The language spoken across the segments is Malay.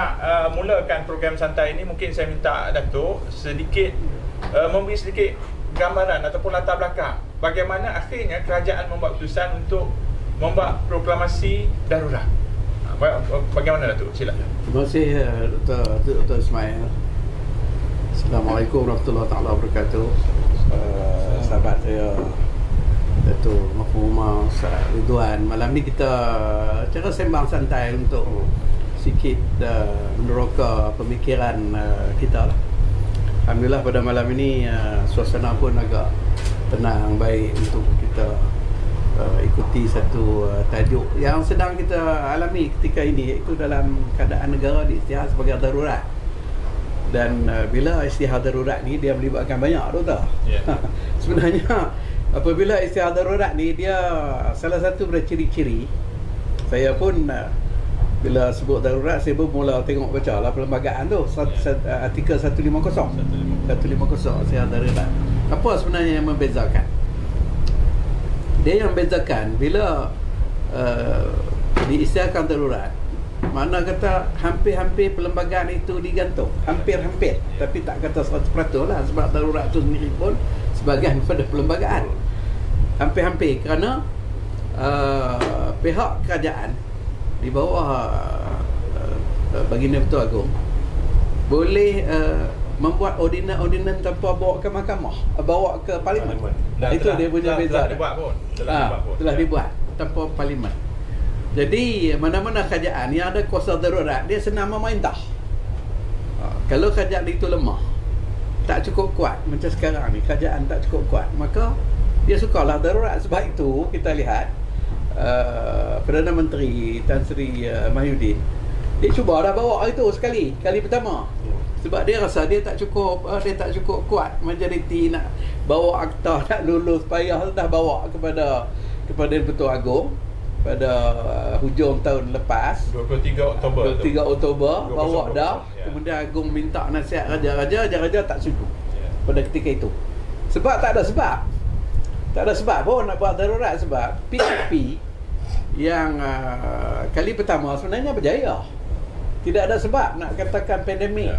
nak mulakan program santai ini, mungkin saya minta Datuk sedikit memberi sedikit gambaran ataupun latar belakang bagaimana akhirnya kerajaan membuat keputusan untuk membuat proklamasi darurat. Bagaimana Datuk? Silakan. Terima kasih Dr. Ismail. Assalamualaikum warahmatullahi wabarakatuh. Sahabat saya Datuk Mahfuz Ustaz Ridwan. Malam ni kita cara sembang santai untuk sikit meneroka pemikiran kita lah. Alhamdulillah pada malam ini suasana pun agak tenang, baik untuk kita ikuti satu tajuk yang sedang kita alami ketika ini, iaitu dalam keadaan negara diisytihar sebagai darurat. Dan bila isytihar darurat ni dia melibatkan banyak, doktor. Sebenarnya apabila isytihar darurat ni, dia salah satu daripada ciri-ciri, saya pun bila sebut darurat, saya pun mula tengok baca lah perlembagaan tu, artikel 150 isytihar darurat. Apa sebenarnya yang membezakan? Dia yang membezakan bila diisytiharkan darurat, mana kata hampir-hampir perlembagaan itu digantung, hampir-hampir, tapi tak kata 100% lah, sebab darurat itu sendiri pun sebahagian daripada perlembagaan. Hampir-hampir kerana pihak kerajaan di bawah Baginda Pertua Agong boleh membuat ordinan-ordinan tanpa bawa ke mahkamah, bawa ke parlimen. Itu dia punya beza. Telah dibuat tanpa parlimen. Jadi mana-mana kerajaan yang ada kuasa darurat, dia senang memerintah. Kalau kerajaan itu lemah, tak cukup kuat macam sekarang ni, kerajaan tak cukup kuat, maka dia sukalah darurat. Sebab itu kita lihat Perdana Menteri Tan Sri Mahyudin, dia cuba dah bawa itu kali pertama. Sebab dia rasa dia tak cukup kuat majoriti nak bawa akta nak lulus, payah dah bawa kepada Pertua Agong pada hujung tahun lepas, 23 Oktober bawa dah. Kemudian Agong minta nasihat raja tak setuju pada ketika itu. Sebab tak ada sebab pun nak buat darurat, sebab PKP yang kali pertama sebenarnya berjaya. Tidak ada sebab nak katakan pandemik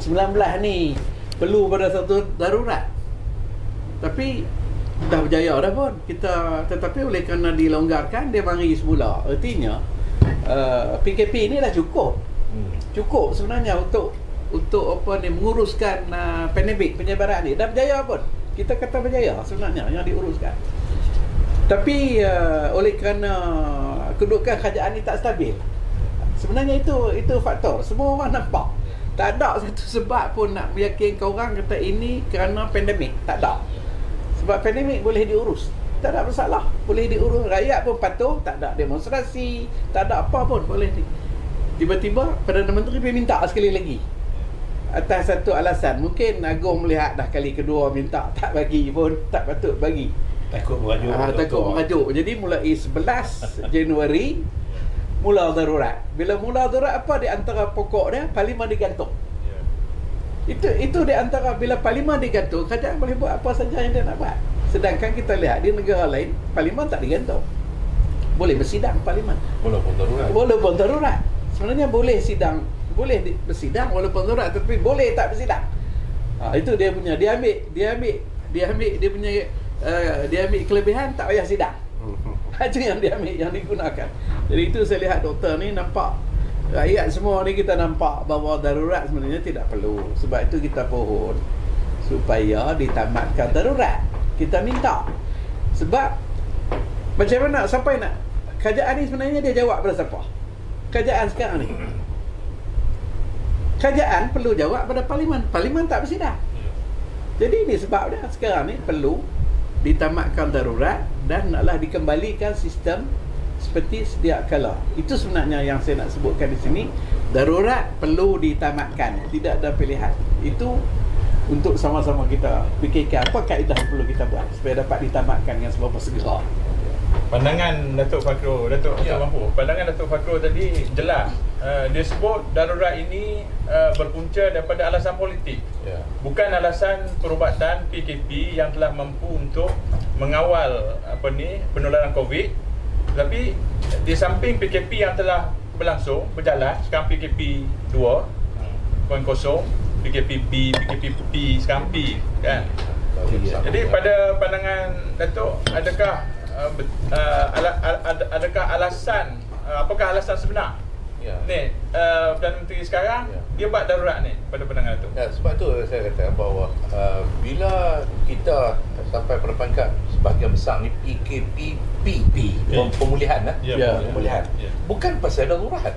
19 ni perlu pada satu darurat. Tapi dah berjaya dah pun kita, tetapi oleh kerana dilonggarkan, dia mari semula. Artinya PKP ni dah cukup sebenarnya untuk apa ni, menguruskan pandemik, penyebaran ni. Dah berjaya pun, kita kata berjaya sebenarnya yang diuruskan. Tapi oleh kerana kedudukan kerajaan ni tak stabil, sebenarnya itu faktor. Semua orang nampak, tak ada satu sebab pun nak meyakinkan orang kata ini kerana pandemik. Tak ada. Sebab pandemik boleh diurus, tak ada masalah, boleh diurus. Rakyat pun patuh, tak ada demonstrasi, tak ada apa pun, boleh. Tiba-tiba Perdana Menteri minta sekali lagi atas satu alasan. Mungkin Agong melihat dah kali kedua minta, tak bagi pun, tak patut bagi, takut merajuk. Jadi mulai 11 Januari mula darurat. Bila mula darurat, apa di antara pokok dia? Parlimen digantung. Itu di antara, bila parlimen digantung, kerajaan boleh buat apa saja yang dia nak buat. Sedangkan kita lihat di negara lain, parlimen tak digantung. Boleh bersidang parlimen walaupun darurat. Sebenarnya boleh sidang, boleh bersidang walaupun darurat, tapi boleh tak bersidang. Itu dia punya, dia ambil kelebihan, tak payah sidang. Itu yang dia ambil, yang digunakan. Jadi itu saya lihat doktor ni nampak, rakyat semua ni kita nampak bahawa darurat sebenarnya tidak perlu. Sebab itu kita pohon supaya ditamatkan darurat. Kita minta. Sebab macam mana, sampai nak kerajaan ni sebenarnya dia jawab pada siapa? Kerajaan sekarang ni, kerajaan perlu jawab pada parlimen. Parlimen tak bersidang. Jadi ini sebab dia sekarang ni perlu ditamatkan darurat dan naklah dikembalikan sistem seperti sedia kala. Itu sebenarnya yang saya nak sebutkan di sini. Darurat perlu ditamatkan, tidak ada pilihan. Itu untuk sama-sama kita fikirkan apa kaedah yang perlu kita buat supaya dapat ditamatkan dengan seberapa segera. Pandangan Datuk Fakhrul, pandangan Datuk Fakhrul tadi jelas. Dia sebut darurat ini berpunca daripada alasan politik, bukan alasan perubatan PKP yang telah mampu untuk mengawal penularan COVID. Tapi di samping PKP yang telah berjalan. Sekarang PKP 2.0, PKP B, PKP P, sekarang P kan. Jadi pada pandangan Datuk, adakah adakah alasan, apakah alasan sebenar ni Perdana Menteri sekarang dia buat darurat ni pada pandangan Datuk? Sebab tu saya kata bahawa bila kita sampai pada peringkat sebahagian besar ni PKPP, pemulihan pemulihan, bukan pasal darurat.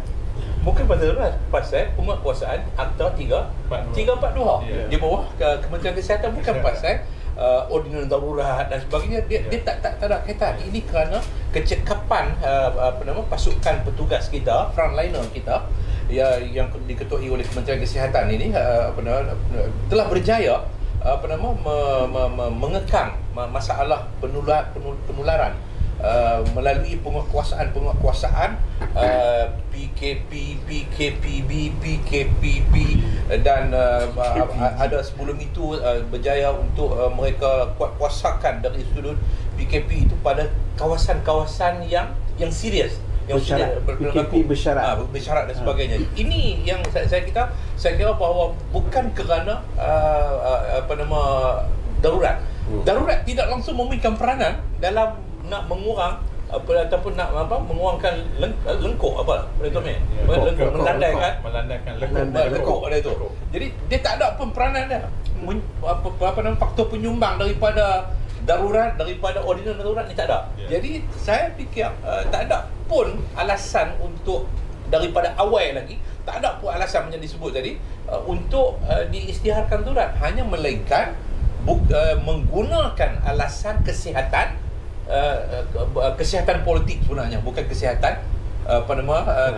Bukan pasal darurat, pasal penguatkuasaan Akta 342 di bawah Kementerian Kesihatan, bukan pasal ordinan darurat dan sebagainya. Dia tak ada kaitan. Ini kerana kecekapan pasukan petugas kita, frontliner kita yang diketuai oleh Kementerian Kesihatan ini telah berjaya mengekang masalah penularan melalui penguatkuasaan PKP, PKPB, PKPP dan ada sebelum itu berjaya untuk mereka kuasakan dari sudut PKP itu pada kawasan-kawasan yang serius, yang PKP bersyarat dan sebagainya. Ini yang saya kira bahawa bukan kerana darurat. Darurat tidak langsung memberikan peranan dalam nak mengurang ataupun nak mengurangkan lengkok melandaikan lekuk pada itu. Jadi dia tak ada pun peranan dia. Faktor penyumbang daripada darurat, daripada ordinan darurat ni tak ada. Jadi saya fikir tak ada pun alasan untuk daripada awal lagi, tak ada pun alasan yang disebut tadi untuk diisytiharkan darurat, hanya melainkan menggunakan alasan kesihatan, kesihatan politik sebenarnya, bukan kesihatan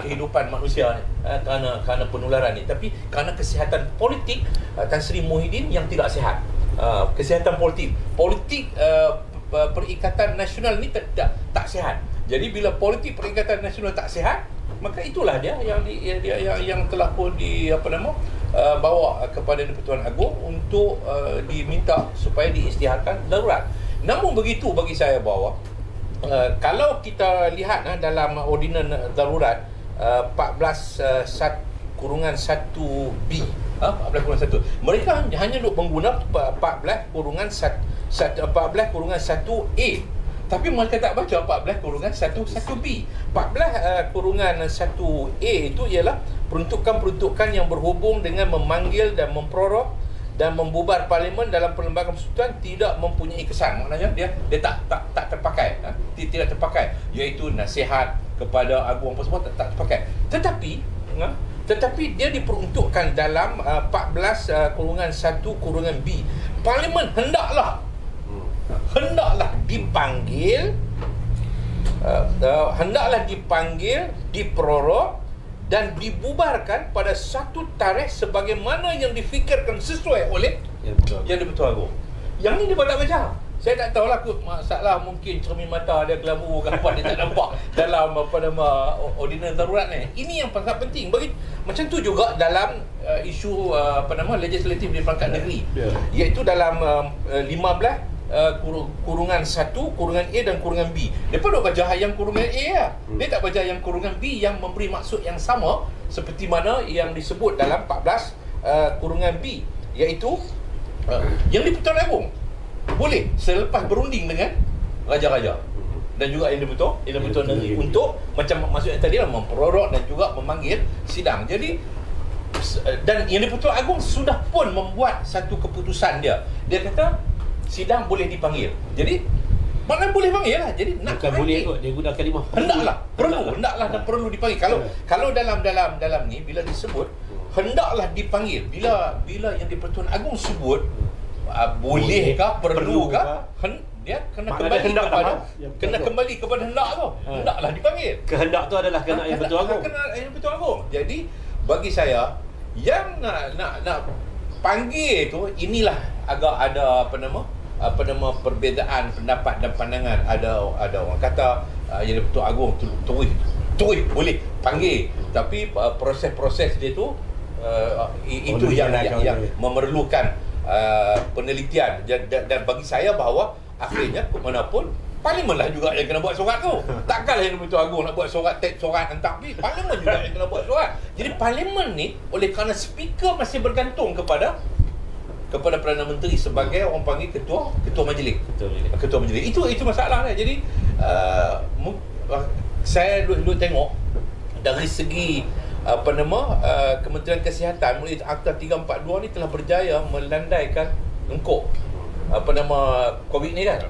kehidupan manusia kerana penularan ni, tapi kerana kesihatan politik Tan Sri Muhyiddin yang tidak sihat. Kesihatan politik Perikatan Nasional ni tak sihat. Jadi bila politik Perikatan Nasional tak sihat, maka itulah dia yang telah pun bawa kepada Di-Pertuan Agong untuk diminta supaya diisytiharkan darurat. Namun begitu, bagi saya bahawa kalau kita lihat dalam ordinan darurat 14(1)(1B, 14(1), mereka hanya duk mengguna 14(1)(1A, tapi mereka tak baca 14(1)(1B. 14(1)(A) itu ialah peruntukan-peruntukan yang berhubung dengan memanggil dan memperoleh dan membubar parlimen dalam perlembagaan persekutuan tidak mempunyai kesan. Maknanya dia tak terpakai, tidak terpakai, iaitu nasihat kepada agung apa semua tak terpakai. Tetapi dia diperuntukkan dalam 14(1)(B. Parlimen hendaklah dipanggil, diprorok dan dibubarkan pada satu tarikh sebagaimana yang difikirkan sesuai oleh Yang di-Pertuan Agong. Yang ni dia tak baca. Saya tak tahulah, masalah mungkin cermin mata dia kelabu ke apa, dia tak nampak dalam ordinan darurat ni. Ini yang sangat penting. Macam tu juga dalam isu legislatif di perangkat negeri, iaitu dalam 15 kurungan 1, kurungan A dan kurungan B. Mereka duk baca yang kurungan A lah. Dia tak baca yang kurungan B yang memberi maksud yang sama seperti mana yang disebut dalam 14 kurungan B, iaitu yang di-Pertuan Agong boleh selepas berunding dengan raja-raja dan juga yang di-Pertuan Negeri untuk macam maksud yang tadi lah, memperorok dan juga memanggil sidang. Jadi dan yang di-Pertuan Agong sudah pun membuat satu keputusan dia. Dia kata sidang boleh dipanggil. Jadi mana boleh panggil lah. Jadi nak bukan boleh kot, dia gunakan kalimah hendaklah dan perlu dipanggil. Kalau dalam ni bila disebut hendaklah dipanggil, bila yang di-Pertuan Agong sebut bolehkah, perlukah, dia kena kembali kepada hendak tu. Hendaklah dipanggil. Kehendak tu adalah kehendak yang Di-Pertuan Agong. Yang Di-Pertuan Agong. Jadi bagi saya yang nak panggil tu, inilah agak ada perbezaan pendapat dan pandangan. Ada orang kata yang Di-Pertuan Agong terus boleh panggil, tapi proses-proses dia tu itu yang memerlukan penelitian. Dan bagi saya bahawa akhirnya kemanapun Parlimen lah juga yang kena buat surat tu. Takkanlah Yang di-Pertuan Agong nak buat surat hantar pergi. Parlimen juga yang kena buat surat. Jadi Parlimen ni oleh kerana speaker masih bergantung kepada Perdana Menteri sebagai orang panggil ketua majlis. Ketua majlis. Itu masalah dia. Jadi saya dulu tengok dari segi Kementerian Kesihatan melalui Akta 342 ni telah berjaya melandaikan engkau COVID ni kan.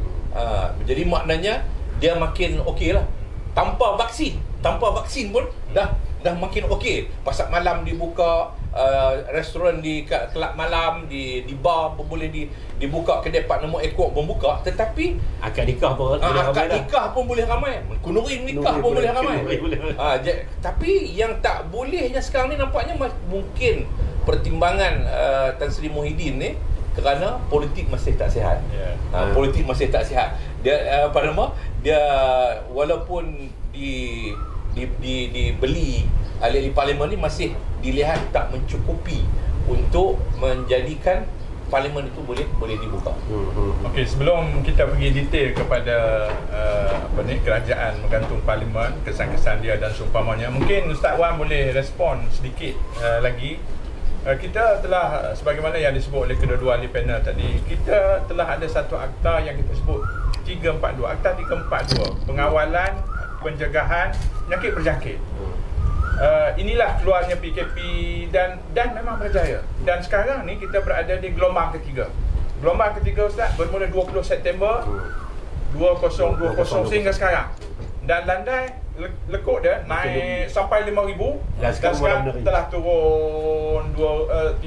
Jadi maknanya dia makin okey lah. Tanpa vaksin pun dah makin okey. Pasar malam dibuka, restoran di kelab malam, di bar pun boleh dibuka, kedai Pak Nombor Ekor membuka. Tetapi akad nikah pun boleh ramai. Kunurin nikah pun boleh ramai. Tapi yang tak bolehnya sekarang ni nampaknya mungkin pertimbangan Tan Sri Muhyiddin ni kerana politik masih tak sihat. Politik masih tak sihat. Dia dia walaupun dibeli ahli parlimen ni masih dilihat tak mencukupi untuk menjadikan parlimen itu boleh dibuka. Okey, sebelum kita pergi detail kepada kerajaan menggantung parlimen, kesan-kesan dia dan seumpamanya, mungkin Ustaz Wan boleh respon sedikit lagi. Kita telah, sebagaimana yang disebut oleh kedua-dua ahli panel tadi, kita telah ada satu akta yang kita sebut 342, Akta 342, pengawalan, pencegahan penyakit berjangkit. Inilah keluarnya PKP dan memang berjaya. Dan sekarang ni kita berada di gelombang ketiga. Gelombang ketiga, Ustaz, bermula 20 September 2020 sehingga sekarang. Dan landai lekuk dia naik sampai 5,000 dan sekarang telah turun 3,000,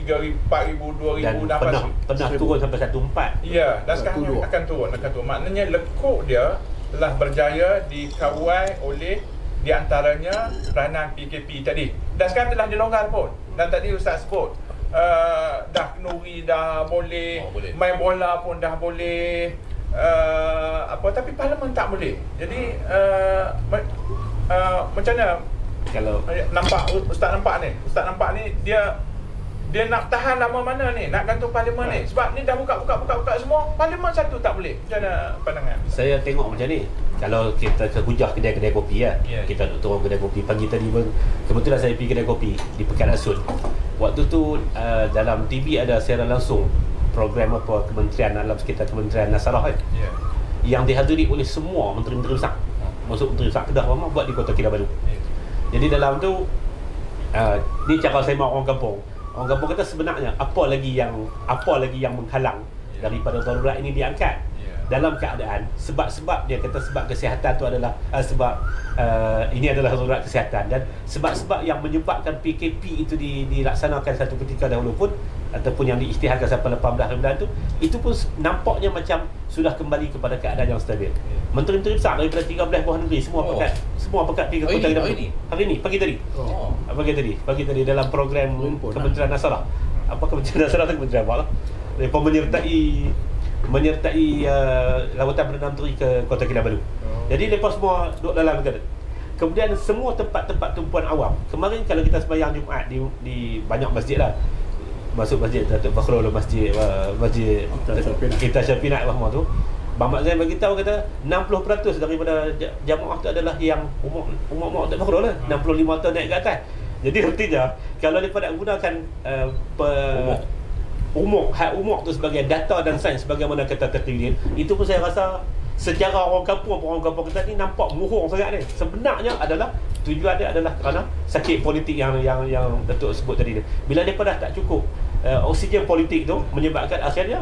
4,000, 2,000 dan pernah turun sampai 1,400. Ya, dan sekarang akan turun. Maknanya lekuk dia telah berjaya dikawal oleh di antaranya peranan PKP tadi. Dan sekarang telah dilonggar pun. Dan tadi Ustaz sebut dah kenduri dah boleh, main bola pun dah boleh, tapi parlimen tak boleh. Jadi macam mana kalau Ustaz nampak ni dia nak tahan lama mana ni, nak gantung parlimen ni, sebab ni dah buka semua, parlimen satu tak boleh. Macam mana pandangan? Saya tengok macam ni, kalau kita ke hujah kedai-kedai kopi kita duduk turun kedai kopi pagi tadi pun, kebetulan saya pergi kedai kopi di Pekan Asun. Waktu tu dalam TV ada siaran langsung program kementerian dalam sekitar Kementerian Nasarah yang dihadiri oleh semua menteri-menteri besar. Masuk menteri besar Kedah Ramah buat di Kota Kinabalu. Jadi dalam tu ni cara saya mahu orang kampung. Orang kampung kata sebenarnya apa lagi yang menghalang daripada darurat ini diangkat. Dalam keadaan sebab dia kata sebab kesihatan tu adalah ini adalah darurat kesihatan, dan sebab-sebab yang menyebabkan PKP itu dilaksanakan satu ketika dahulu pun ataupun yang diisytiharkan sampai 18 bulan tu, itu pun nampaknya macam sudah kembali kepada keadaan yang stabil. Menteri-menteri besar daripada 13 buah negeri semua pekat pergi ke Kota Kinabalu hari ni pagi tadi dalam program Kementerian Nasarah. Apa Kementerian Nasarah tu, Kementerian apa lah, mereka menyertai lawatan Perdana Menteri ke Kota Kinabalu. Jadi mereka semua duduk dalam negara. Kemudian semua tempat-tempat tumpuan awam. Kemarin kalau kita sembahyang Jumaat di banyak masjid lah. Masuk masjid Datuk Fakhrul, masjid kita Syafinat semua tu. Bang Mak Zain bagi tahu kata 60% daripada jamaah tu adalah yang umur Datuk Fakhrul lah, 65 tahun naik ke atas. Jadi artinya kalau mereka nak gunakan hak umur tu sebagai data dan sains sebagaimana kata tertindih, itu pun saya rasa secara orang kampung kita ni nampak murung sangat ni. Sebenarnya adalah tujuan dia adalah kerana sakit politik yang Datuk sebut tadi ni. Bila mereka dah tak cukup oksigen politik tu, menyebabkan akhirnya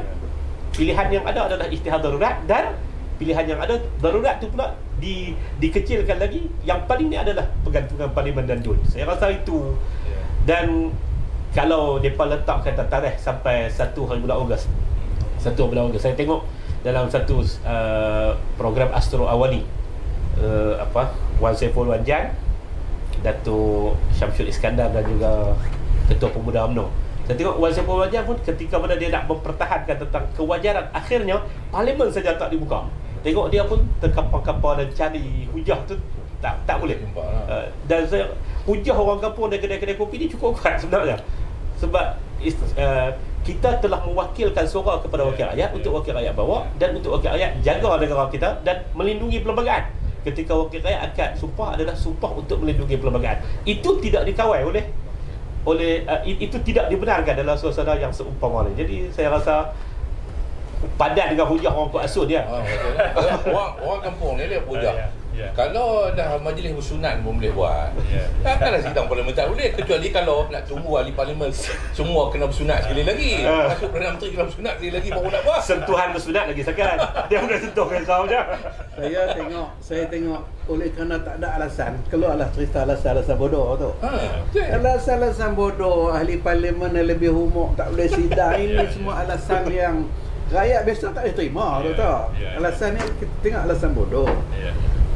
pilihan yang ada adalah isytihar darurat, dan pilihan yang ada darurat tu pula dikecilkan lagi. Yang paling ni adalah pergantungan parlimen dan DUN. Saya rasa itu. Dan kalau mereka letakkan tarikh sampai 1 bulan Ogos, saya tengok dalam satu program Astro Awali, Wan Saiful Wan Jan, Datuk Syamsul Iskandar dan juga Ketua Pemuda UMNO. Saya tengok Wan Saiful Wan Jan pun ketika mana dia nak mempertahankan tentang kewajaran, akhirnya parlimen saja tak dibuka. Tengok dia pun terkapar-kapar dan cari hujah tu tak boleh. Dan hujah orang kampung dan kedai-kedai kopi ni cukup kuat sebenarnya. Sebab kita telah mewakilkan suara kepada wakil rakyat untuk wakil rakyat bawa dan untuk wakil rakyat jaga negara kita dan melindungi perlembagaan. Ketika wakil rakyat angkat sumpah adalah sumpah untuk melindungi perlembagaan. Itu tidak dikawal oleh itu tidak dibenarkan dalam suasana yang seumpama ni. Jadi saya rasa padan dengan hujah orang Kuat Asun dia. Orang kampung ni dia hujah. Kalau dah majlis usunan pun boleh buat. Takkanlah sidang parlimen tak boleh, kecuali kalau nak tunggu ahli parlimen semua kena bersunat sekali lagi. Masuk Perdana Menteri kena bersunat sekali lagi baru nak buat. Sentuhan bersunat lagi sekarang. Dia bukan sentuh kau je. Saya tengok oleh kerana tak ada alasan, keluarlah cerita alasan bodoh tu. Alasan bodoh, ahli parlimen yang lebih humuk tak boleh sidang, ini semua alasan yang rakyat biasa tak boleh terima tu tak. Alasan ni kita tengok alasan bodoh.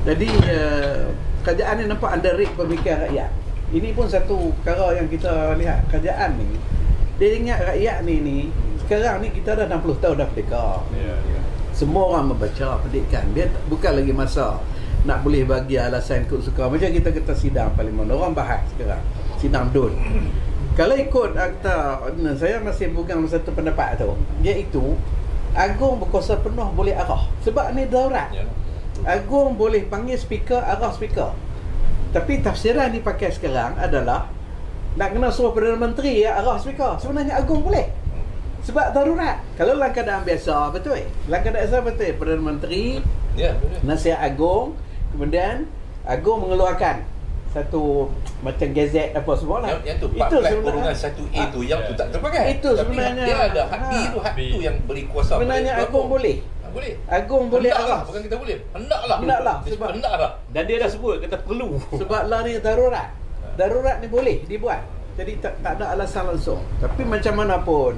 Jadi kerajaan ni nampak underrate pemikiran rakyat. Ini pun satu perkara yang kita lihat. Kerajaan ni dia ingat rakyat ni sekarang ni kita dah 60 tahun dah merdeka. Semua orang membaca pendidikan. Dia bukan lagi masa nak boleh bagi alasan ikut suka. Macam kita sidang parlimen, orang bahas sekarang sidang DUN. Kalau ikut akta ordinance, saya masih pegang satu pendapat tu, iaitu Agung berkuasa penuh boleh arah. Sebab ni darurat. Agung boleh panggil speaker, arah speaker. Tapi tafsiran dipakai sekarang adalah nak kena suruh Perdana Menteri arah speaker. Sebenarnya Agung boleh, sebab darurat. Kalau dalam keadaan biasa, betul. Dalam keadaan biasa, betul. Perdana Menteri, nasihat Agung, kemudian Agung mengeluarkan satu macam gazet apa semua lah. Yang tu 14.1A tu yang tu tak terpakai. Itu sebenarnya dia ada hak B tu, hak tu yang beri kuasa. Sebenarnya Agung boleh. Agung boleh arah. Bukan kita boleh. Hendaklah. Sebab hendaklah. Dan dia dah sebut kata perlu. Sebab lah ni darurat. Darurat ni boleh dibuat. Jadi tak ada alasan langsung. Tapi macam mana pun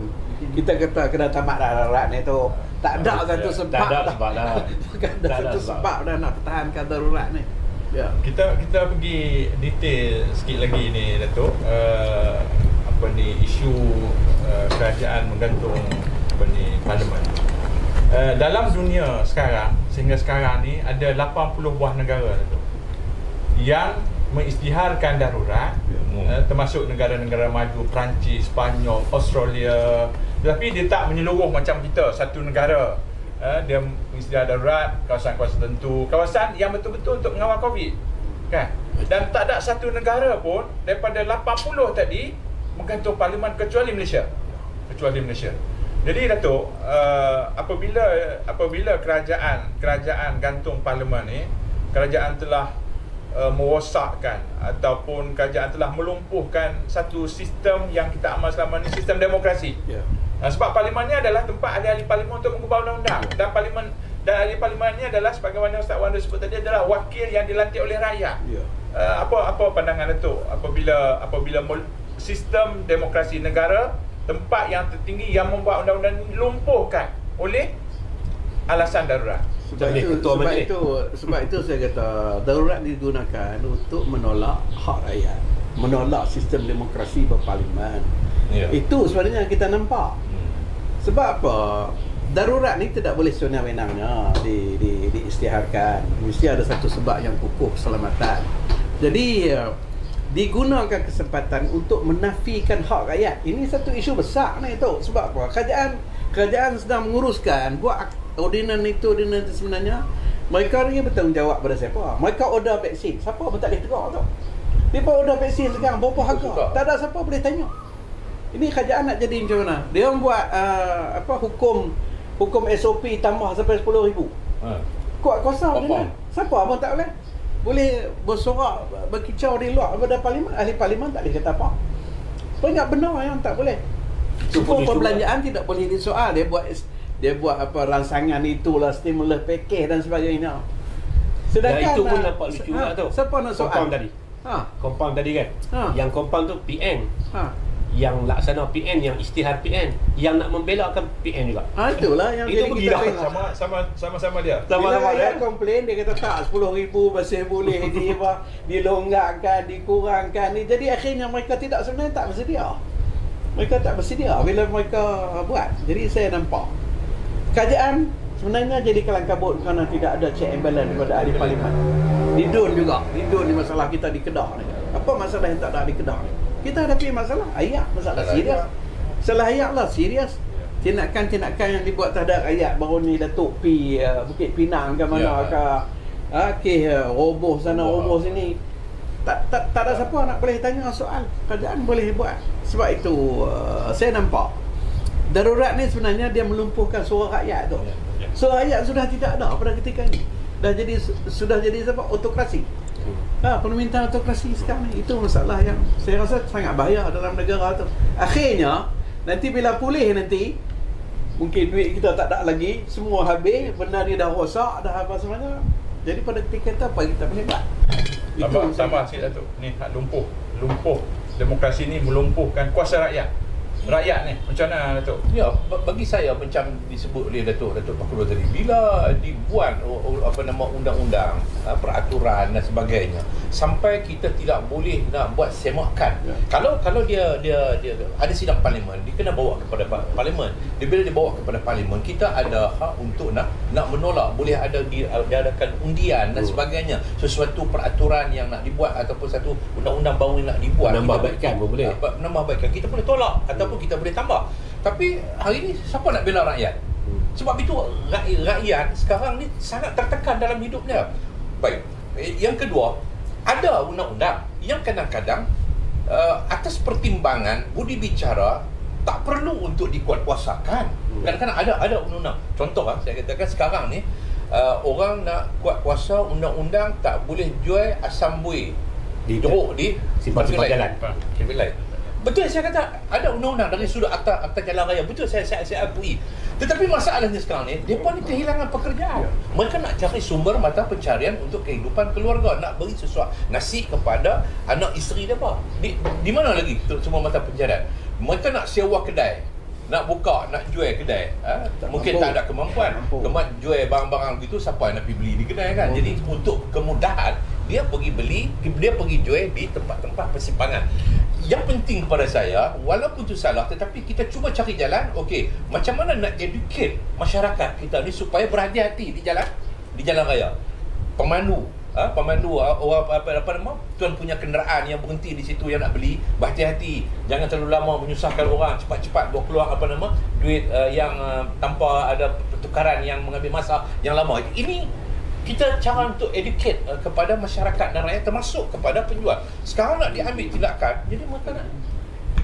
kita kata kena tamat darurat ni tu, tak ada satu sebab. Tak ada sebab dah. Bukan ada satu sebab dah nak pertahankan darurat ni. Ya. Kita pergi detail sikit lagi ni, Datuk. Isu kerajaan menggantung parlimen. Dalam dunia sekarang, sehingga sekarang ni ada 80 buah negara tu yang mengisytiharkan darurat, termasuk negara-negara maju, Perancis, Sepanyol, Australia. Tetapi dia tak menyeluruh macam kita, satu negara dia mengisytihar darurat kawasan-kawasan tertentu, kawasan yang betul-betul untuk mengawal COVID, kan? Dan tak ada satu negara pun daripada 80 tadi menggantung parlimen kecuali Malaysia. Jadi Datuk, apabila kerajaan gantung parlimen ni, kerajaan telah merosakkan ataupun kerajaan telah melumpuhkan satu sistem yang kita amal selama ni, sistem demokrasi. Sebab parlimen ni adalah tempat ahli-ahli parlimen untuk mengubah undang-undang, dan ahli parlimen ni adalah sebagaimana Ustaz Wan sebut tadi, adalah wakil yang dilantik oleh rakyat. Apa pandangan Datuk apabila sistem demokrasi negara, tempat yang tertinggi yang membuat undang-undang ini lumpuhkan oleh alasan darurat? Sebab itu saya kata darurat digunakan untuk menolak hak rakyat, menolak sistem demokrasi berparlimen. Itu sebenarnya kita nampak. Sebab apa? Darurat ni tidak boleh sewenang-wenangnya diisytiharkan. Mesti ada satu sebab yang kukuh, keselamatan. Jadi digunakan kesempatan untuk menafikan hak rakyat. Ini satu isu besar ni tu. Sebab apa? Kerajaan sedang menguruskan buat ordinan itu sebenarnya. Mereka ni bertanggungjawab pada siapa? Mereka order vaksin. Siapa pun tak boleh tegak tu. Dia pun order vaksin sekarang berapa harga? Tak ada siapa boleh tanya. Ini kerajaan nak jadi macam mana? Dia orang buat hukum SOP tambah sampai 10,000. Kuat kuasa dia. Siapa pun tak boleh bersorak, berkicau di luar pada parlimen. Ahli parlimen tak boleh kata apa. Banyak benar yang tak boleh. Semua perbelanjaan tidak boleh disoal. Dia buat rangsangan itulah, stimulus package dan sebagainya. Sedangkan itu pun nampak lucu juga tu. Siapa nak soal Compound tadi kan. Yang compound tu PN. Yang laksana PN, yang isytihar PN, yang nak membelakan PN juga. Itulah yang itu jadi kita tengok. Sama-sama dia. Bila rakyat komplain, dia kata tak, 10,000 masih boleh dilonggarkan, dikurangkan. Jadi akhirnya mereka sebenarnya tak bersedia. Mereka tak bersedia bila mereka buat. Jadi saya nampak kerajaan sebenarnya jadi kalang kabut kerana tidak ada check and balance daripada ahli parlimen. Di DUN juga. Di DUN ni masalah kita di Kedah ni. Apa masalah yang tak ada di Kedah ni? Kita hadapi masalah serius. Selayaklah serius. Tindakan-tindakan yang dibuat terhadap rakyat baru ni, Datuk P Bukit Pinang ke mana ke roboh sana roboh sini, tak ada siapa nak boleh tanya soal. Kerajaan boleh buat. Sebab itu saya nampak darurat ni sebenarnya dia melumpuhkan suara rakyat tu. Suara rakyat sudah tidak ada pada ketika ni. Sudah jadi apa? Autokrasi. Permintaan autokrasi sekarang ni. Itu masalah yang saya rasa sangat bahaya dalam negara tu. Akhirnya nanti bila pulih nanti, mungkin duit kita tak ada lagi, semua habis, benda ni dah rosak, dah apa semuanya. Jadi pada ketika itu apa kita boleh buat? Sama sikit Datuk. Ni hak lumpuh demokrasi ni, melumpuhkan kuasa rakyat. Rakyat ni macam mana Datuk? Ya, bagi saya macam disebut oleh Datuk Pakulo tadi, bila dibuat undang-undang, peraturan dan sebagainya, sampai kita tidak boleh nak buat semakan. Kalau dia ada sidang parlimen, dia kena bawa kepada parlimen. Bila dia bawa kepada parlimen, kita ada hak untuk nak menolak. Boleh ada diadakan undian dan sebagainya, sesuatu peraturan yang nak dibuat ataupun satu undang-undang baru yang nak dibuat, Menambahbaikkan pun boleh. Menambahbaikkan, kita boleh tolak ataupun kita boleh tambah. Tapi hari ni siapa nak bela rakyat? Sebab itu rakyat sekarang ni sangat tertekan dalam hidupnya. Baik. Yang kedua, ada undang-undang yang kadang-kadang atas pertimbangan budi bicara tak perlu untuk dikuatkuasakan. Kadang-kadang ada undang-undang. Contoh saya katakan sekarang ni orang nak kuat kuasa undang-undang tak boleh jual asam buih di simpan jalan. Betul, saya kata ada undang-undang dari sudut akta jalan raya. Betul, saya akui. Tetapi masalahnya sekarang ni, mereka ni kehilangan pekerjaan. Mereka nak cari sumber mata pencarian untuk kehidupan keluarga, nak beri sesuatu nasi kepada anak isteri mereka. Di mana lagi semua mata pencarian? Mereka nak sewa kedai, nak buka, nak jual kedai, mungkin tak ada kemampuan. Kemat jual barang-barang gitu, siapa nak pergi beli di kedai kan? Jadi untuk kemudahan, dia pergi jual di tempat-tempat persimpangan. Yang penting pada saya, walaupun itu salah, tetapi kita cuba cari jalan. Okey, macam mana nak educate masyarakat kita ni supaya berhati-hati di jalan raya. Pemandu apa nama, tuan punya kenderaan yang berhenti di situ yang nak beli, berhati-hati, jangan terlalu lama menyusahkan orang, cepat-cepat bawa keluar duit yang tanpa ada pertukaran yang mengambil masa yang lama. Ini kita cara untuk educate kepada masyarakat dan rakyat, termasuk kepada penjual. Sekarang nak diambil tindakan, jadi mereka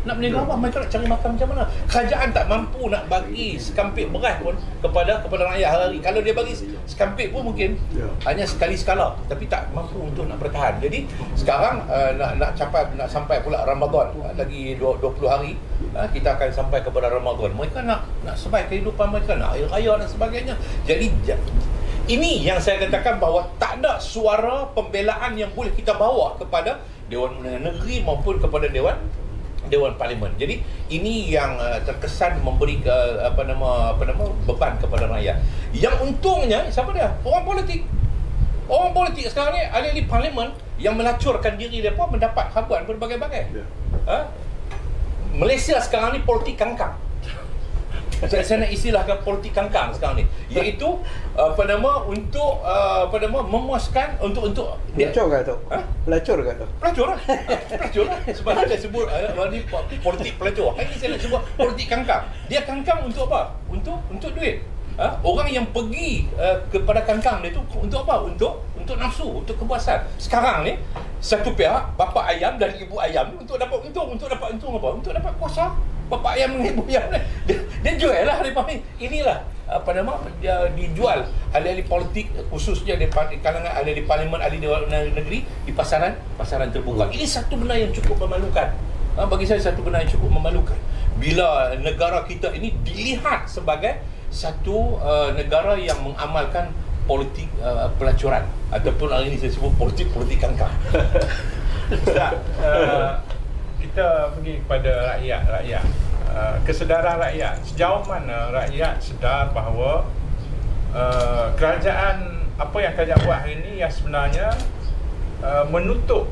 nak berniaga apa? Mereka nak cari makan macam mana? Kerajaan tak mampu nak bagi sekampit beras pun kepada rakyat hari-hari. Kalau dia bagi sekampit pun mungkin hanya sekali-sekala, tapi tak mampu untuk nak bertahan. Jadi sekarang nak sampai pula Ramadan, lagi 20 hari kita akan sampai kepada Ramadan. Mereka nak survive kehidupan mereka, nak air raya dan sebagainya. Jadi ini yang saya katakan bahawa tak ada suara pembelaan yang boleh kita bawa kepada Dewan Undangan Negeri maupun kepada Dewan Parlimen. Jadi ini yang terkesan memberi beban kepada rakyat. Yang untungnya siapa dia? Orang politik. Orang politik sekarang ni, ahli-ahli parlimen yang melacurkan diri mereka mendapat habuan berbagai-bagai. Malaysia sekarang ni politik kangkang. Saya nak istilahkan politik kangkang sekarang ni, iaitu untuk memuaskan untuk pelacur ke tu? Pelacur ke tu? Pelacur lah. Sebab saya sebut ni politik pelacur. Ini saya nak sebut politik kangkang. Dia kangkang untuk apa? Untuk duit. Orang yang pergi kepada kangkang dia tu untuk apa? Untuk nafsu, untuk kepuasan. Sekarang ni satu pihak, bapa ayam dan ibu ayam ni untuk dapat untung apa? Untuk dapat kuasa. Bapa ayam dengan ibu ayam ni dia jual lah mereka ni. Inilah dia dijual ahli-ahli politik, khususnya di kalangan ahli parlimen, ahli Dewan Negeri di pasaran terbuka. Ini satu benda yang cukup memalukan. Bagi saya satu benda yang cukup memalukan bila negara kita ini dilihat sebagai satu negara yang mengamalkan politik pelacuran, ataupun hari ini saya sebut politik kangkang. Kita pergi kepada rakyat. Kesedaran rakyat, sejauh mana rakyat sedar bahawa kerajaan, apa yang kerajaan buat hari ini yang sebenarnya menutup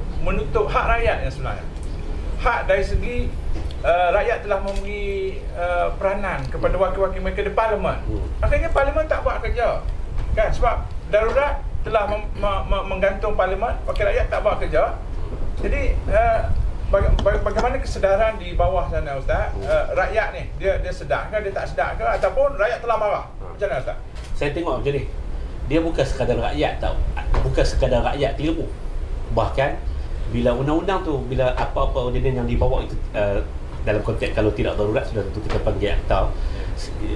hak rakyat yang sebenarnya. Hak dari segi rakyat telah memberi peranan kepada wakil-wakil mereka di parlimen. Akhirnya parlimen tak buat kerja, kan? Sebab darurat telah menggantung parlimen, wakil rakyat tak buat kerja. Jadi bagaimana kesedaran di bawah sana Ustaz? Rakyat ni dia sedar ke, dia tak sedar ke, ataupun rakyat telah marah? Macam mana Ustaz? Saya tengok macam ni. Dia bukan sekadar rakyat tau. Bukan sekadar rakyat keliru. Bahkan bila undang-undang tu, bila apa-apa ordinance yang dibawa itu dalam konteks kalau tidak darurat, sudah tentu kita panggil akta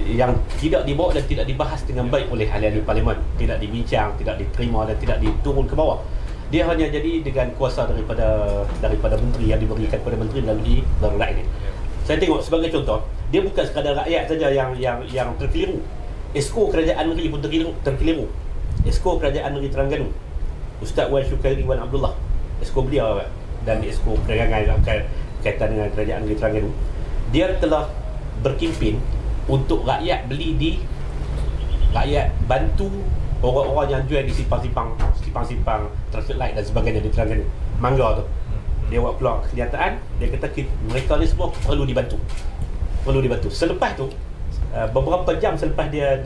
yang tidak dibawa dan tidak dibahas dengan baik oleh ahli-ahli parlimen, tidak dibincang, tidak diterima dan tidak diturun ke bawah. Dia hanya jadi dengan kuasa daripada menteri yang diberikan kepada menteri melalui darurat ini. Saya tengok sebagai contoh, dia bukan sekadar rakyat saja yang terkeliru. Esko Kerajaan Negeri pun terkeliru. Esko Kerajaan Negeri Terengganu, Ustaz Wan Syukari Wan Abdullah, esko beliau dan esko perdagangan kaitan dengan Kerajaan Negeri Terengganu, dia telah berkempen untuk rakyat rakyat bantu orang-orang yang jual di simpang-simpang traffic light dan sebagainya di Terengganu, Mangga tu. Dia buat keluar kenyataan, dia kata mereka ni semua perlu dibantu. Selepas tu, beberapa jam selepas dia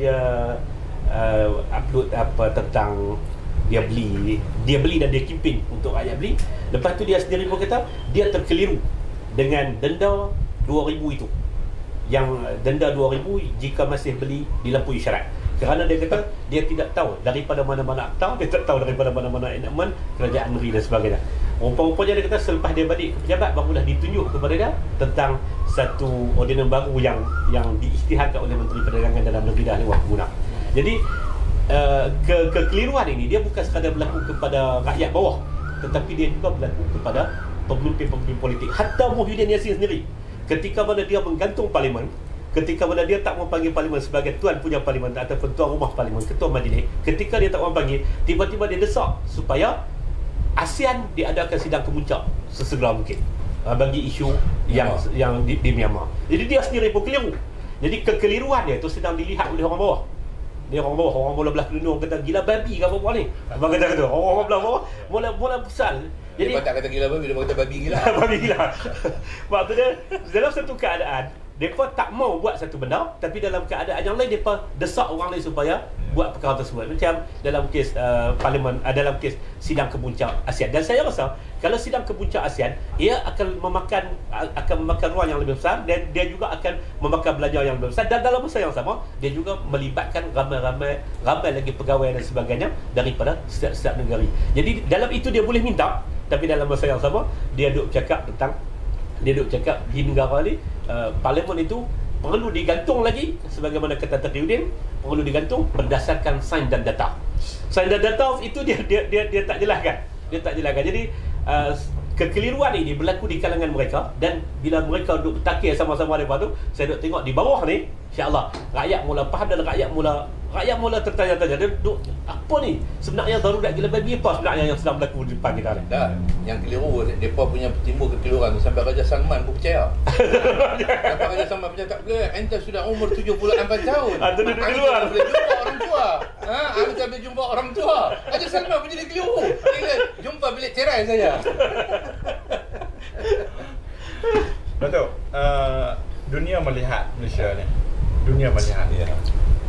upload apa tentang dia beli dan dia kempen untuk rakyat beli. Lepas tu dia sendiri pun kata dia terkeliru dengan denda 2,000 itu. Yang denda 2,000 jika masih beli dilampaui syarat. Kerana dia kata dia tidak tahu daripada mana-mana akta, dia tak tahu daripada mana-mana enactment kerajaan negeri dan sebagainya. Rupa-rupanya dia kata selepas dia balik ke pejabat barulah ditunjuk kepada dia tentang satu ordinance baru yang diisytiharkan oleh Menteri Perdagangan Dalam Negeri dan Ahli Wahab Pengguna. Jadi kekeliruan ini dia bukan sekadar berlaku kepada rakyat bawah, tetapi dia juga berlaku kepada pemimpin-pemimpin politik. Hatta Muhyiddin Yassin sendiri, ketika mana dia menggantung parlimen, ketika mana dia tak memanggil parlimen sebagai tuan punya parlimen ataupun tuan rumah parlimen, ketua majlis, ketika dia tak memanggil, tiba-tiba dia desak supaya ASEAN diadakan sidang kemuncak sesegera mungkin bagi isu yang di Myanmar. Jadi dia sendiri pun keliru. Jadi kekeliruan dia itu sedang dilihat oleh orang bawah. Orang bola belah kelunung kata gila babi ke apa ni. Abang kata orang belah bawah mula besar. Jadi dia tak kata gila babi, dia kata babi gila. Babi gila. Maksudnya dalam satu keadaan mereka tak mau buat satu benda, tapi dalam keadaan yang lain mereka desak orang lain supaya buat perkara tersebut. Macam dalam kes parlimen, dalam kes sidang kemuncak ASEAN. Dan saya rasa kalau sidang kemuncak ASEAN, ia akan memakan ruang yang lebih besar dan dia juga akan memakan belanja yang lebih besar, dan dalam masa yang sama dia juga melibatkan ramai lagi pegawai dan sebagainya daripada setiap negara. Jadi dalam itu dia boleh minta, tapi dalam masa yang sama dia duk cakap di negara ni parlimen itu perlu digantung lagi sebagaimana kata Taqiyuddin, perlu digantung berdasarkan sains dan data. Sains dan data itu dia tak jelaskan. Jadi kekeliruan ini berlaku di kalangan mereka, dan bila mereka duduk bertakir sama-sama lepas tu, saya duduk tengok di bawah ni, insya-Allah rakyat mula faham dan rakyat mula tertanya-tanya, dia duduk apa ni sebenarnya darurat gila babi apa sebenarnya yang sedang berlaku di depan kita ni. Dan yang keliru depa punya timbul kekeliruan sampai Raja Salman pun percaya. Sampai Raja Salman percaya, tak boleh, ente sudah umur 74 tahun. Ada duduk keluar boleh jumpa orang tua. Ente boleh jumpa orang tua. Raja Salman pun jadi keliru. Dia jumpa bilik cerai saya. Betul. Dunia melihat Malaysia ni. Ya.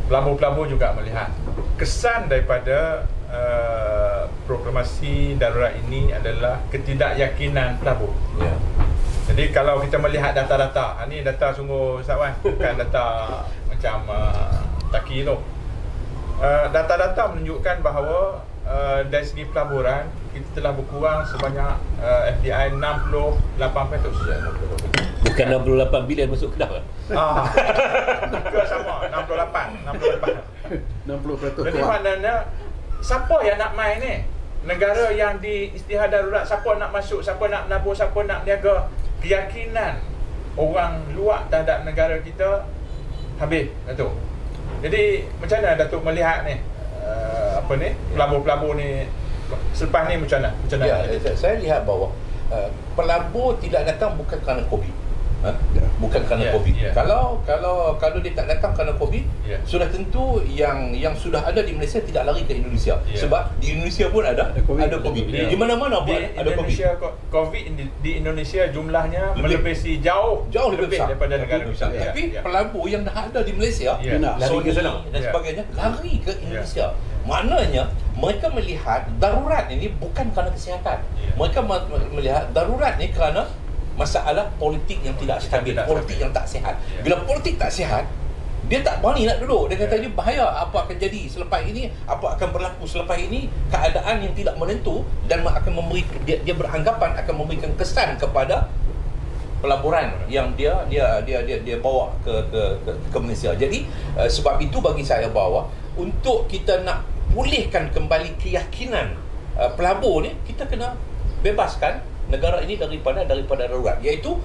Pelabur-pelabur juga melihat. Kesan daripada proklamasi darurat ini adalah ketidakyakinan pelabur. Ya. Jadi kalau kita melihat data-data, ini data sungguh Ustaz Wan, bukan data macam taki tu. Data-data menunjukkan bahawa dari segi pelaburan kita telah berkurang sebanyak FDI 68%. Bukan 68 bilion masuk Kedah kan? Ke sama 68. 60% Jadi kurang. maknanya siapa yang nak main ni? Negara yang di isytihar darurat, siapa nak masuk, siapa nak menabur, siapa nak berniaga? Keyakinan orang luar terhadap negara kita habis, Datuk. Jadi macam mana Datuk melihat ni pelabur-pelabur ni selepas ni macam mana? Ya, saya lihat bahawa pelabur tidak datang bukan kerana COVID. Bukan kerana COVID. Kalau dia tak datang kerana COVID, sudah tentu yang sudah ada di Malaysia tidak lari ke Indonesia. Sebab di Indonesia pun ada COVID. Di mana-mana pun ada COVID. COVID di Indonesia jumlahnya melebihi jauh lebih besar daripada negara besar. Tapi pelabur yang dah ada di Malaysia, lari ke sana dan sebagainya, lari ke Indonesia. Maknanya mereka melihat darurat ini bukan kerana kesihatan. Mereka melihat darurat ni kerana masalah politik yang tidak stabil, politik yang tak sihat. Ya. Bila politik tak sihat, dia tak berani nak duduk. Dia kata dia bahaya, apa akan jadi selepas ini, apa akan berlaku selepas ini, keadaan yang tidak menentu, dan akan memberi, dia beranggapan akan memberikan kesan kepada pelaburan yang dia bawa ke Malaysia. Jadi sebab itu bagi saya bahawa untuk kita nak pulihkan kembali keyakinan pelabur ni, kita kena bebaskan negara ini daripada darurat, iaitu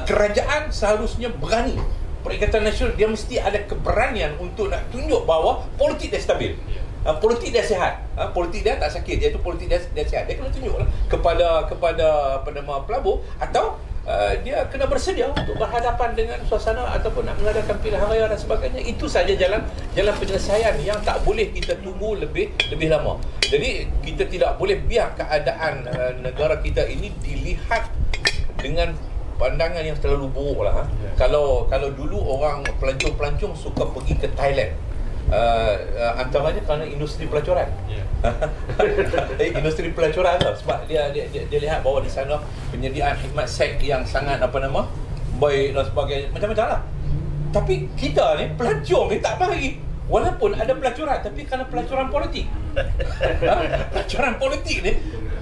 kerajaan seharusnya berani. Perikatan Nasional dia mesti ada keberanian untuk nak tunjuk bahawa politik dia stabil, politik dia sihat, politik dia tak sakit, iaitu politik dia sihat. Dia kena tunjuklah kepada pelabur, atau dia kena bersedia untuk berhadapan dengan suasana ataupun nak mengadakan pilihan raya dan sebagainya. Itu saja jalan penyelesaian yang tak boleh kita tunggu lebih lama. Jadi kita tidak boleh biar keadaan negara kita ini dilihat dengan pandangan yang terlalu buruk lah. Kalau dulu orang pelancong suka pergi ke Thailand, antaranya kerana industri pelacuran. Industri pelacuran lah, sebab dia lihat bahawa di sana penyediaan khidmat seks yang sangat baik dan sebagainya, macam-macam lah. Tapi kita ni pelancong ni tak mari, walaupun ada pelacuran, tapi kerana pelacuran politik. Pelacuran politik ni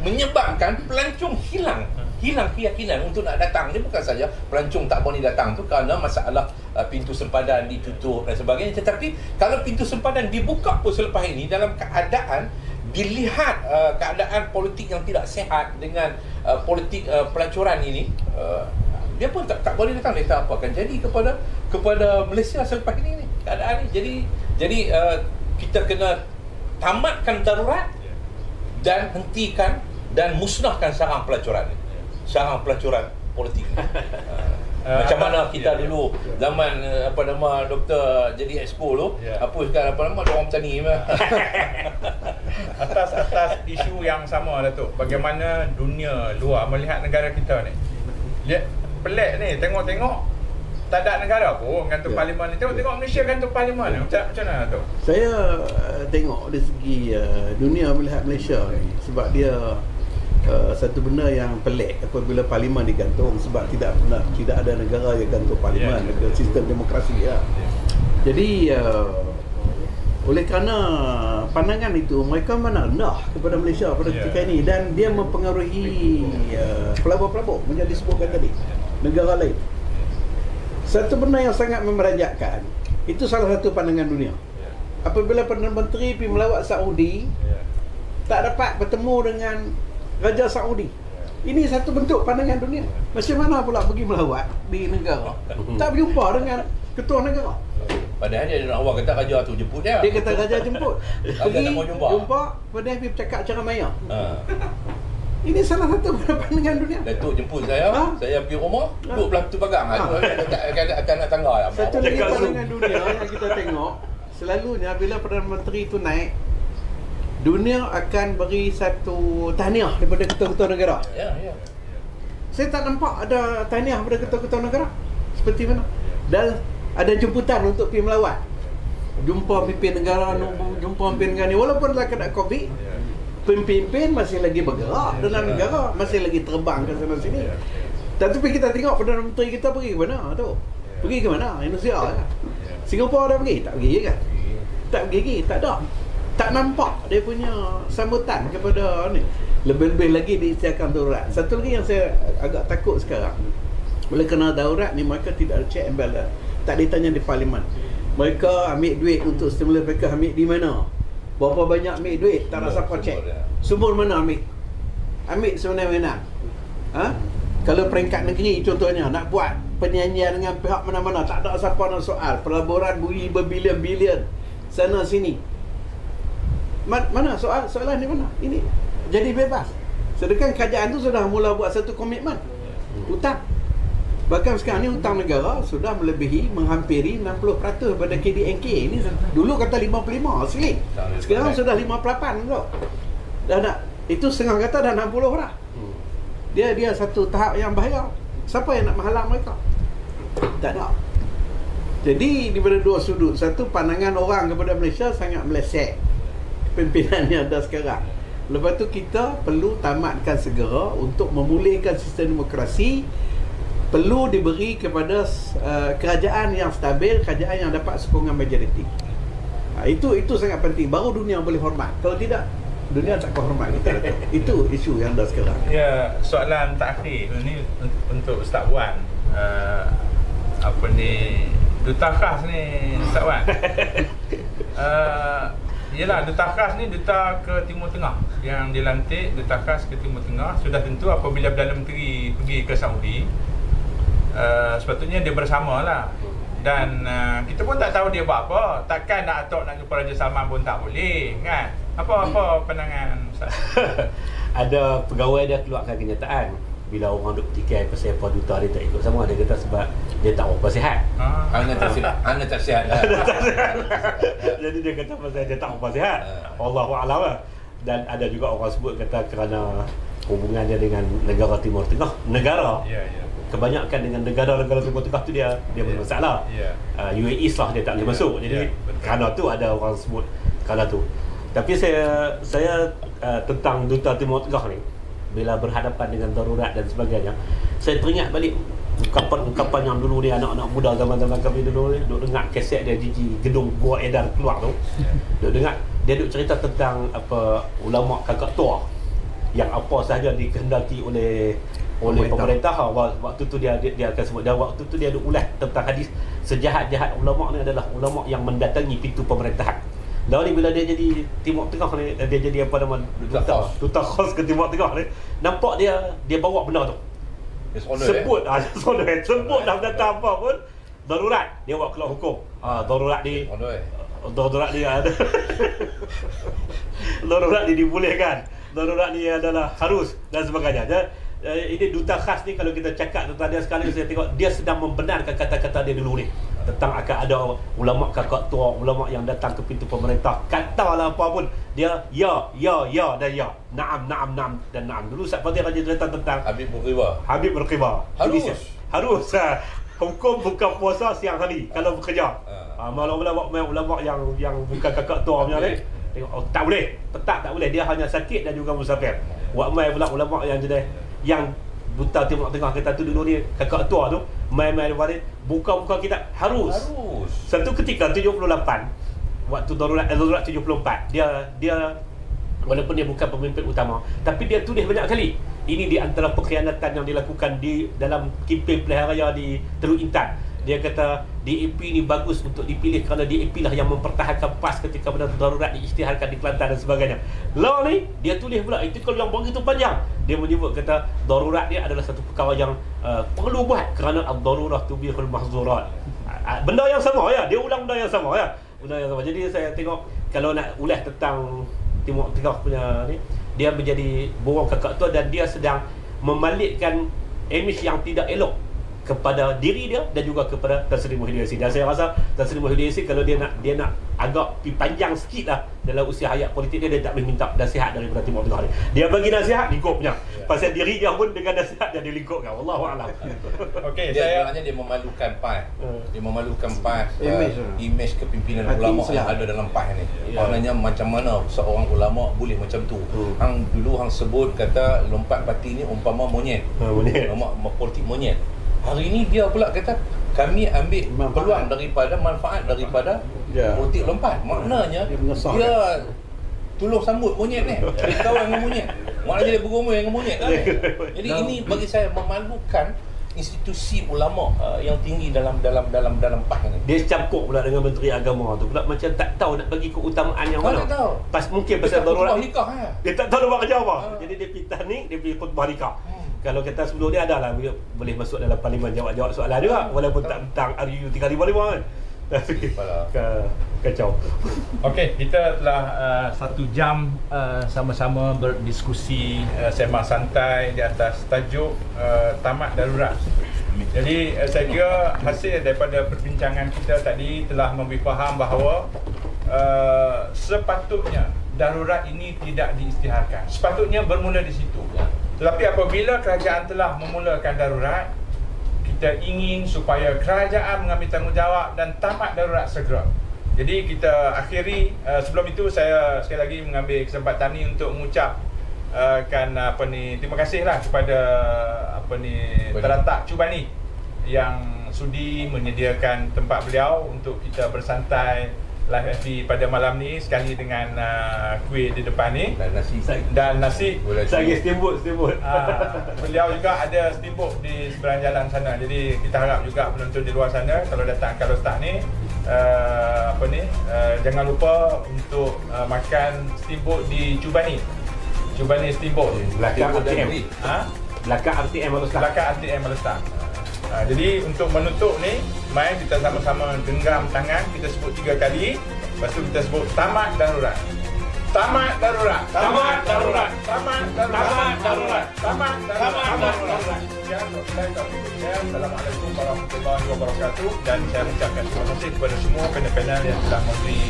menyebabkan pelancong hilang keyakinan untuk nak datang. Ini bukan saja pelancong tak boleh datang tu kerana masalah pintu sempadan ditutup dan sebagainya, tetapi kalau pintu sempadan dibuka pun selepas ini dalam keadaan dilihat keadaan politik yang tidak sihat dengan politik pelacuran ini, dia pun tak boleh datang. Dia apa akan jadi kepada Malaysia selepas ini keadaan ni. Jadi kita kena tamatkan darurat dan hentikan dan musnahkan sarang pelacuran politik. Macam mana kita dulu zaman doktor jadi expo tu, hapuskan orang petani. Atas isu yang sama Datuk, bagaimana dunia luar melihat negara kita ni. Dia pelik ni, tengok tak ada negara pun gantung parlimen ni. Tengok Malaysia gantung parlimen ni. Macam mana Datuk? Saya tengok dari segi dunia melihat Malaysia ni, sebab dia satu benda yang pelik apabila parlimen digantung, sebab tidak ada negara yang gantung parlimen, sistem demokrasi ya. Jadi oleh kerana pandangan itu, mereka mana rendah kepada Malaysia pada ketika ini, dan dia mempengaruhi pelabur-pelabur macam disebutkan tadi, negara lain. Satu benda yang sangat memeranjatkan, itu salah satu pandangan dunia. Apabila Perdana Menteri pergi melawat Saudi, tak dapat bertemu dengan Raja Saudi. Ini satu bentuk pandangan dunia. Macam mana pula pergi melawat di negara, tak berjumpa dengan ketua negara. Padahal dia nak awak kata raja tu jemput dia. Dia kata raja jemput. Pergi jumpa, padahal dia bercakap cara maya. Ini salah satu pandangan dunia. Datuk jemput saya, saya pergi rumah, duduk belah tu pagang. Akan nak tangga. Satu lagi pandangan dunia yang kita tengok, selalunya bila Perdana Menteri itu naik, dunia akan beri satu tahniah daripada ketua-ketua negara. Ya. Saya tak nampak ada tahniah daripada ketua-ketua negara. Seperti mana? Dan ada jemputan untuk pergi melawat, jumpa pimpin negara, jumpa pimpin negara ni. Walaupun dalam keadaan COVID, pemimpin masih lagi bergerak dalam negara, masih lagi terbang ke sana sini. Tapi kita tengok Perdana Menteri kita pergi ke mana tu? Pergi ke mana? Indonesia kan? Singapura dah pergi? Tak pergi kan? Tak pergi lagi, tak ada. Tak nampak dia punya sambutan kepada ni. Lebih-lebih lagi diisytiharkan darurat. Satu lagi yang saya agak takut sekarang, oleh kerana darurat ni mereka tidak ada check and balance. Tak ditanya di parlimen. Mereka ambil duit untuk stimulus, mereka ambil di mana? Berapa banyak ambil duit? Tak ada siapa check. Sumber mana ambil? Ambil sewenang-wenang. Kalau peringkat negeri contohnya nak buat penyanyian dengan pihak mana-mana, tak ada siapa nak soal. Pelaburan bui berbilion-bilion sana sini. Mana soalan ni mana? Ini jadi bebas. Sedangkan kerajaan tu sudah mula buat satu komitmen hutang. Bahkan sekarang ni hutang negara sudah menghampiri 60% pada KDNK. Ini dulu kata 55 asli. Sekarang sudah 58 tu. Dah nak, itu setengah kata dah 60 dah. Dia satu tahap yang bahaya. Siapa yang nak menghalang mereka? Tak ada. Jadi daripada dua sudut, satu pandangan orang kepada Malaysia sangat meleset pimpinan yang ada sekarang. Lepas tu kita perlu tamatkan segera untuk memulihkan sistem demokrasi perlu diberi kepada kerajaan yang stabil, kerajaan yang dapat sokongan majoriti. Itu sangat penting, baru dunia boleh hormat. Kalau tidak, dunia tak akan hormat kita. Itu isu yang dah sekarang. Ya, soalan terakhir ni untuk Ustaz Wan. Duta khas ni Ustaz Wan. Yelah, duta khas ni duta ke Timur Tengah yang dilantik, duta khas ke Timur Tengah. Sudah tentu apabila Perdana Menteri pergi ke Saudi, sepatutnya dia bersamalah. Dan kita pun tak tahu dia buat apa. Takkan nak atok nak jumpa Raja Salman pun tak boleh, kan? Apa pandangan Ustaz? Ada pegawai dia keluarkan kenyataan bila orang duk petikai pasal apa duta dia tak ikut sama, dia kata sebab dia tak berapa sihat. Anda tak sihat lah. Jadi dia kata pasal dia tak berapa sihat. Wallahu a'lam lah. Dan ada juga orang sebut kata kerana hubungan dia dengan negara Timur Tengah. Kebanyakan dengan negara-negara Timur Tengah tu dia bermasalah. UAE lah dia tak boleh masuk. Jadi kerana tu ada orang sebut kerana tu. Tapi saya tentang duta Timur Tengah ni, bila berhadapan dengan darurat dan sebagainya, saya teringat balik ungkapan yang dulu ni anak-anak muda zaman-zaman kami dulu ni duk dengar kaset dia Gigi Gedung Gua Edan keluar tu. Duk dengar dia duk cerita tentang apa ulama kakak tua yang apa sahaja dikehendaki oleh pemerintah. Waktu tu dia akan sebut, dan waktu tu dia duk ulas tentang hadis sejahat-jahat ulama ni adalah ulama yang mendatangi pintu pemerintahan. Lalu ni bila dia jadi Timur Tengah ni, dia jadi apa nama duta khas ke Timur Tengah ni, nampak dia bawa benda tu. Sebut dah data apa pun darurat, dia buat keluar hukum. Darurat ni ada. Darurat ni dibolehkan. Darurat ni adalah harus dan sebagainya. Ini duta khas ni, kalau kita cakap tentang dia sekarang, saya tengok dia sedang membenarkan kata-kata dia dulu ni tentang akan ada ulama kakak tua, ulama yang datang ke pintu pemerintah, katalah apa pun dia ya dan ya, naam dan naam. Dulu Fatih Raja cerita tentang Habib berkibar. Harus hukum buka puasa siang hari kalau bekerja. Ulama yang bukan kakak tua punya ni tengok tak boleh, tetap tak boleh, dia hanya sakit dan juga musafir. Mai pula ulama yang jadi yang duta Timur Tengah kita tu dulu ni kakak tua tu mai buka kitab harus. Satu ketika 78 waktu darurat 74, dia walaupun dia bukan pemimpin utama, tapi dia tulis banyak kali. Ini di antara pengkhianatan yang dilakukan di dalam kempen pilihan raya di Teluk Intan. Dia kata DAP ni bagus untuk dipilih kerana DAP lah yang mempertahankan PAS ketika benda darurat diisytiharkan di Kelantan dan sebagainya. Law ni dia tulis pula itu kalau yang begitu panjang, dia menyebut kata darurat dia adalah satu perkara yang perlu buat kerana ad-darurah tubihul mahzurat. Benda yang sama ya, dia ulang benda yang sama ya. Jadi saya tengok kalau nak ulas tentang Timur Tengah punya ni, dia menjadi borong kakak tua dan dia sedang membalikkan image yang tidak elok kepada diri dia dan juga kepada Tan Sri Muhyiddin Yassin. Dan saya rasa Tan Sri Muhyiddin Yassin kalau dia nak agak panjang sikit lah dalam usia hayat politik dia tak boleh minta nasihat daripada Timur Tengah ni. Dia bagi nasihat lingkupnya. Pasal diri dia pun dengan nasihat dia dilingkupkan. Wallahu a'lam. Okey, sebenarnya dia memalukan PAS. Dia memalukan PAS, image kepimpinan ulama yang ada dalam PAS ni. Maknanya macam mana seorang ulama boleh macam tu. Hang dulu hang sebut kata lompat parti ni umpama monyet. Politik monyet. Hari ini dia pula kata kami ambil peluang daripada manfaat daripada politik lompat. Maknanya dia tolong sambut monyet ni. Dia kawan dengan monyet. Maknanya dia bergumul dengan monyet kan. Jadi ini bagi saya memalukan institusi ulama yang tinggi dalam PAS ni. Dia campur pula dengan Menteri Agama tu pula macam tak tahu nak bagi keutamaan yang mana. Mungkin pasal darurat nikah. Dia tak tahu nak buat kerja apa. Jadi dia pitah ni, dia pergi khutbah nikah. Kalau kita sebelum dia adalah boleh masuk dalam parlimen jawab soalan juga walaupun tak tentang RUU 355 kan. Tapi kacau. Okey, kita telah 1 jam sama-sama berdiskusi sembang santai di atas tajuk tamat darurat. Jadi saya kira hasil daripada perbincangan kita tadi telah memberi faham bahawa sepatutnya darurat ini tidak diisytiharkan. Sepatutnya bermula di situ. Tetapi apabila kerajaan telah memulakan darurat, kita ingin supaya kerajaan mengambil tanggungjawab dan tamat darurat segera. Jadi kita akhiri, sebelum itu saya sekali lagi mengambil kesempatan ini untuk mengucapkan terima kasihlah kepada Teratak Cubani yang sudi menyediakan tempat beliau untuk kita bersantai live FB pada malam ni, sekali dengan kuih di depan ni dan nasi. Saya steamboat. Beliau juga ada steamboat di seberang jalan sana. Jadi kita harap juga penonton di luar sana kalau datang Kalau Start ni jangan lupa untuk makan steamboat di Chubani Steamboat. Belakang RTM. Belakang RTM Malestar. Jadi untuk menutup ni, mai kita sama-sama genggam tangan, kita sebut 3 kali. Lepas tu kita sebut tamat darurat. Tamat darurat. Tamat darurat. Tamat darurat. Tamat darurat. Tamat darurat. Sekian, Assalamualaikum warahmatullahi wabarakatuh, dan saya ucapkan terima kasih kepada semua panel-panel yang telah memberi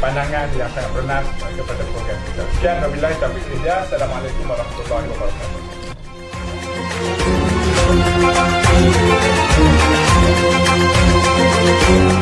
pandangan yang sangat bernas kepada program kita. Sekian, wabillahi taufiq wal hidayah. Assalamualaikum warahmatullahi wabarakatuh. Thank you.